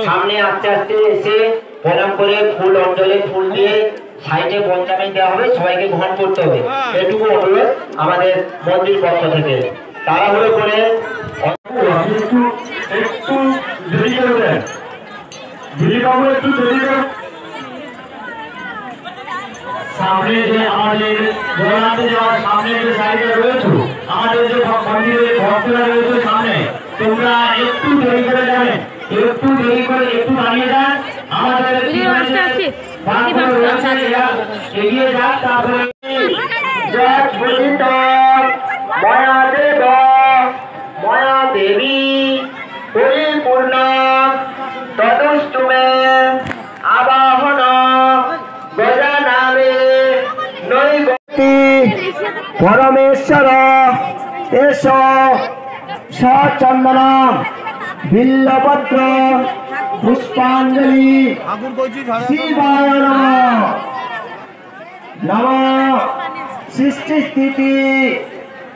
সামনে আস্তে আস্তে এসে প্রণাম করে ফুল অঞ্জলি ফুল দিয়ে সাইডে বঞ্জামি দেওয়া হবে, সবাইকে গ্রহণ করতে হবে। এটুকু অনুরোধ আমাদের মন্দির পক্ষ থেকে। তাড়াহুড়ো করে একটু দেরি করবেন, একটু দেরি করবেন। সামনে যে আমাদের জগন্নাথ যাওয়ার সামনে যে সাইডে রয়েছে, আমাদের যে মন্দিরের ভক্তরা রয়েছে সামনে, তোমরা একটু দেরি করে যাবেন, একটু দেরি করে একটু দাঁড়িয়ে যান। আমাদের এগিয়ে যান। তারপরে ময়া দেব ময়া দেবী পরিপূর্ণ তদুষ্টুমে আবাহন গজানামে নৈবতি পরমেশ্বর এস সচন্দন বিল্লপত্র পুষ্পাঞ্জলি শিবায় নমঃ। নমঃ সৃষ্টি স্থিতি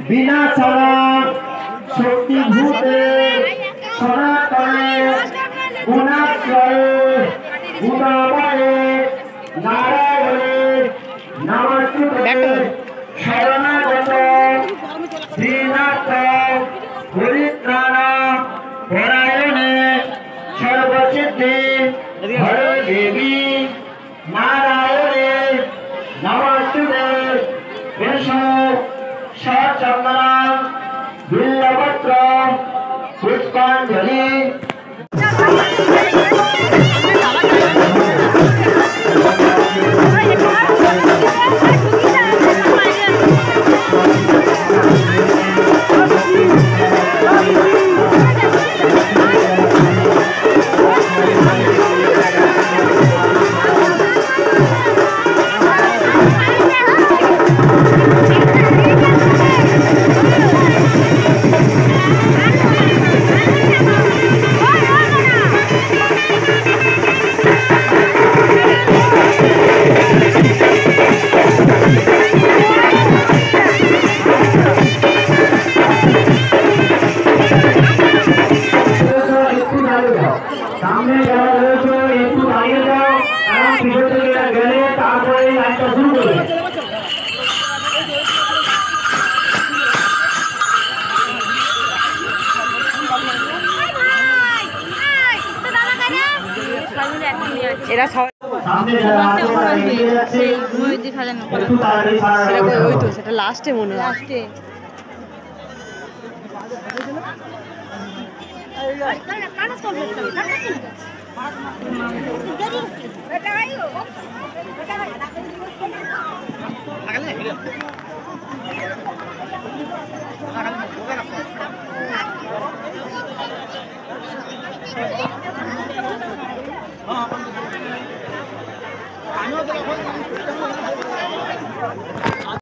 বিনাশন শক্তিভূতে সনাতনে গুণাশ্রয়ে গুণময়ে নারায়ণে নমস্তুতে শরণাগত শ্রীনাথ পরিত্রাণ পরায়ণে সর্বসিদ্ধি হরে দেবী নারায়ণে নমস্তুতে এষ সচন্দন বিল্লপত্র পুষ্পাঞ্জলি। সামনে যারা রয়েছে একটু দাঁড়িয়ে যাও, কারণ পিছন থেকে গেলে তারপরে লাইনটা শুরু করবে। এরা সামনে যারা এগিয়ে যাচ্ছে একটু তাড়াতাড়ি সেটা লাস্টে মনে হয় লাস্টে আমি